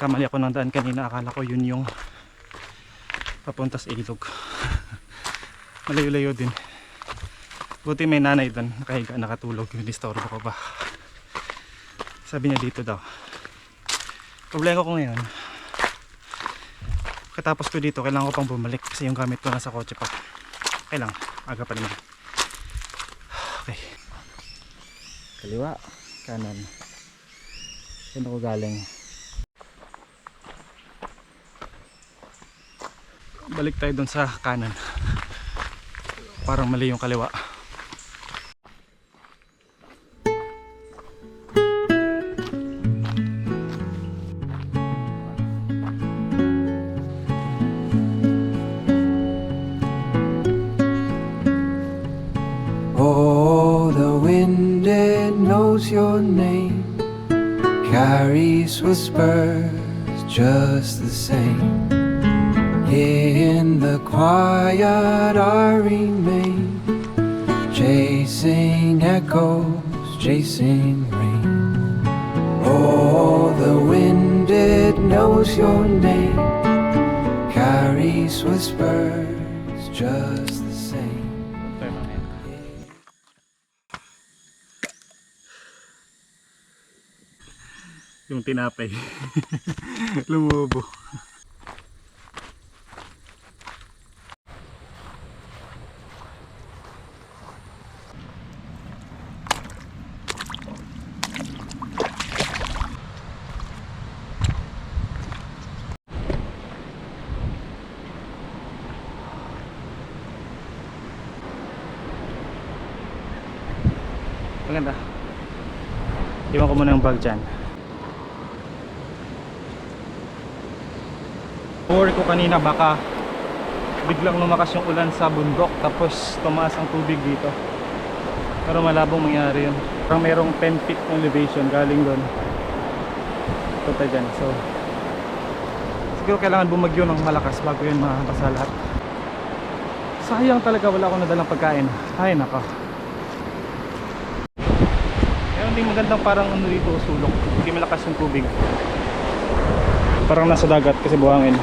Kamali ako ng daan kanina, akala ko yun yung papunta sa ilog. Malayo-layo din. Buti may nanay doon, nakahiga, nakatulog, nilistorbo ko ba. Sabi niya dito daw. Problema ko ngayon, katapos ko dito, kailangan ko pang bumalik kasi yung gamit ko nasa kotse pa. Kailangan, aga pa naman. Okay. Kaliwa, kanan. Saan ako galing? Balik tayo dun sa kanan. Parang mali yung kaliwa. Oh, the wind, it knows your name, carries whispers just the same. In the quiet I remain, chasing echoes, chasing rain. Oh, the wind, it knows your name, carries whispers just the same. Yung tinapay. Lumubo. Maganda. Iwan ko muna yung bag dyan. Worry ko kanina baka biglang lumakas yung ulan sa bundok tapos tumaas ang tubig dito. Pero malabong mangyari yun. Parang merong 10 feet elevation galing doon. Punta dyan. So siguro kailangan bumagyo ng malakas bago yun makakasa lahat. Sayang talaga wala akong nadalang pagkain. Ay nako. Hindi magandang parang ano dito sulok, hindi malakas yung tubig, parang nasa dagat kasi buhangin.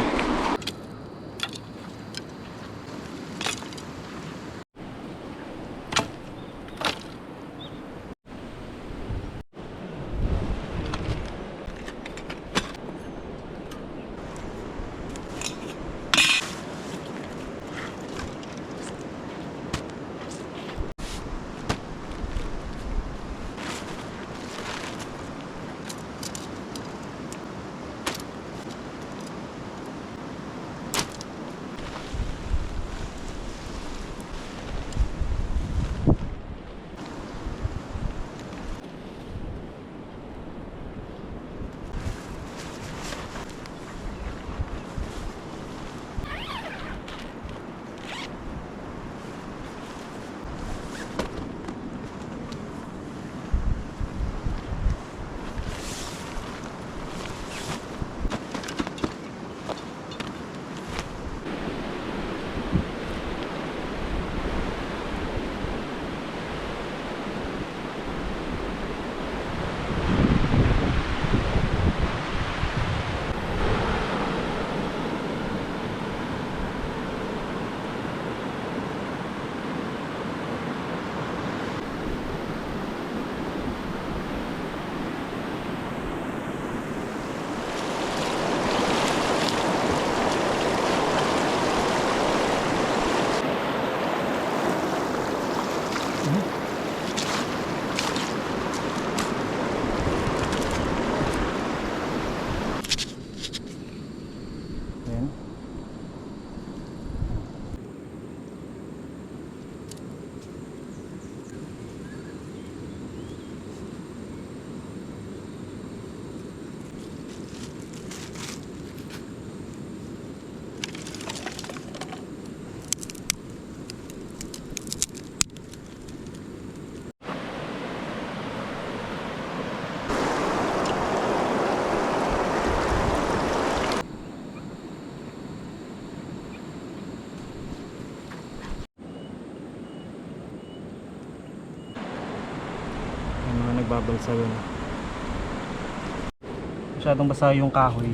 Nagbabalsa yun. masyadong basa yung kahoy,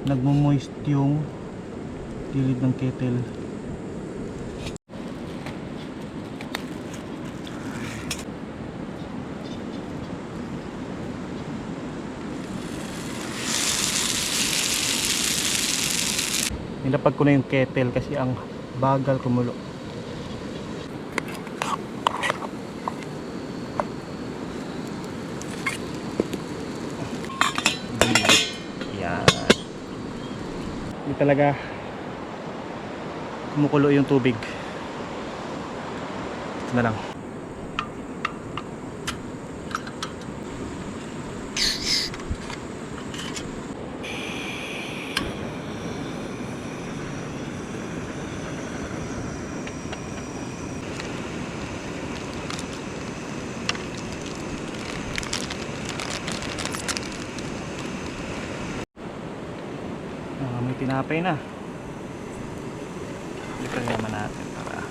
nagmo-moist yung gilid ng kettle. Nilapag ko na yung kettle kasi ang bagal kumulo. Yan. Hindi talaga kumukulo yung tubig. Ito na lang. May tinapay na. Lipan naman natin para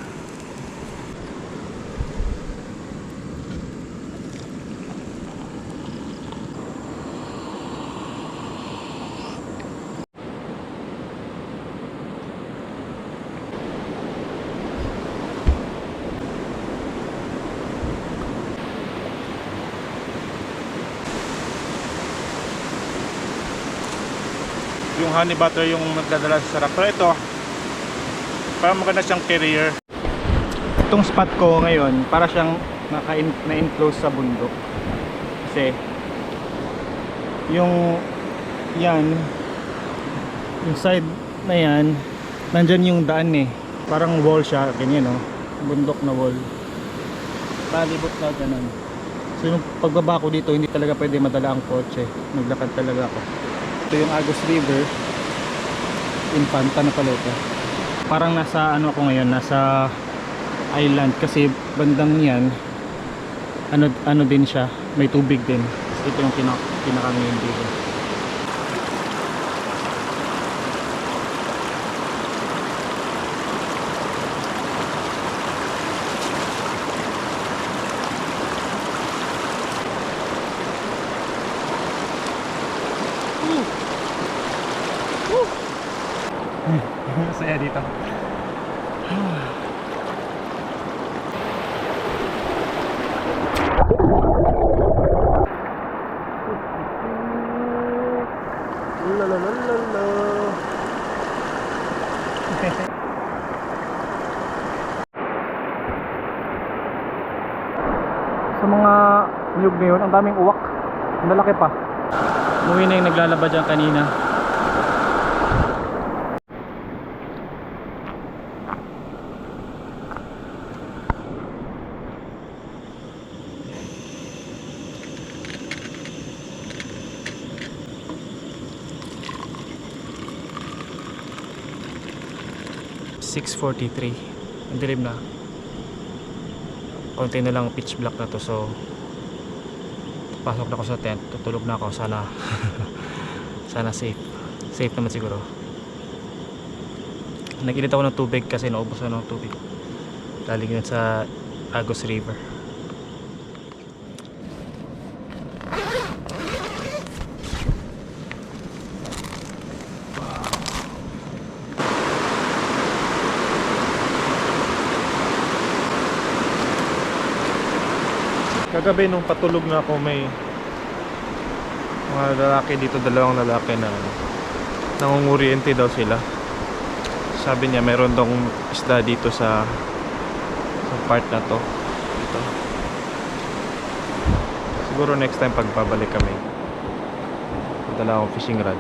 yung honey butter yung magdadala sa sarap. Pero ito, parang maganda siyang carrier. Itong spot ko ngayon, para siyang na-enclose sa bundok. Kasi, yung side na yan, nandyan yung daan eh. Parang wall siya, ganyan no? Bundok na wall. Palibot na ganun. So yung pagbaba ko dito, hindi talaga pwede madala ang kotse. Naglakad talaga ako. Ito yung Agos River, Infanta na pala ito. Parang nasa ano ako ngayon, nasa island kasi bandang yan ano din siya, may tubig din. Ito yung pinaka-main dito. Saya dito. Sa mga niyog na yun, ang daming uwak. Ang lalaki pa. Umuwi na yung naglalaba dyan kanina. (6:43) ang dilim na, konti na lang pitch black na to, so pasok na ako sa tent, tutulog na ako, sana sana safe naman siguro. Nag-init ako ng tubig kasi naubos ako ng tubig galing yun sa Agos River. Kagabi nung patulog na ako, may mga lalaki dito, dalawang lalaki na nangunguriente daw sila. Sabi niya meron daw isda dito sa part na to dito. Siguro next time pagbabalik kami, dala akong fishing rod.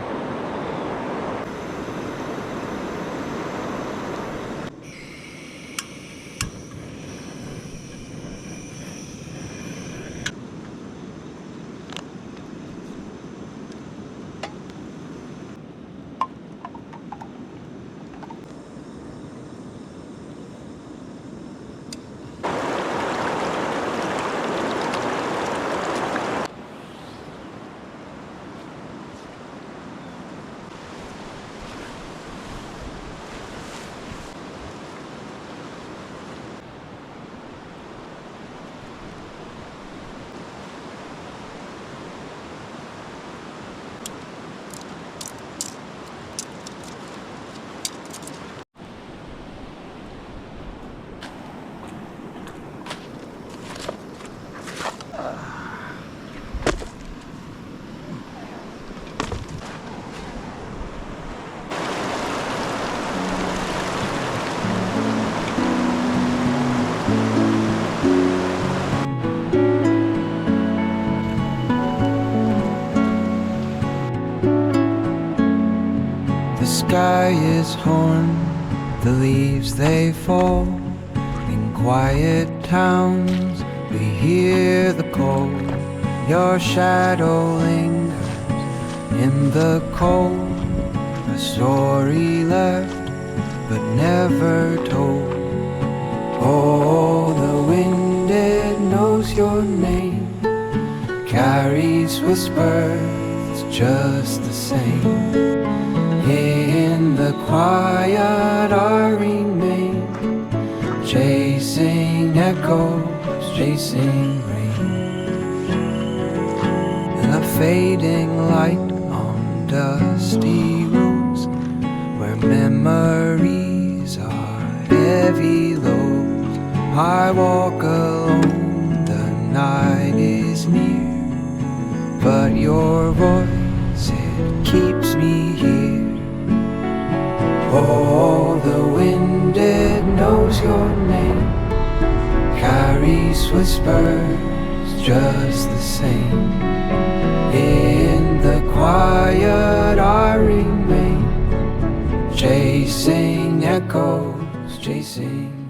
sky is torn, the leaves they fall. In quiet towns we hear the call. Your shadow lingers in the cold, a story left but never told. Oh, the wind, it knows your name, carries whispers just the same. In the quiet I remain, chasing echoes, chasing rain. A fading light on dusty roads, where memories are heavy loads. I walk alone, the night is near, but your voice, it keeps me here. Oh, the wind, it knows your name, carries whispers just the same. In the quiet I remain, chasing echoes, chasing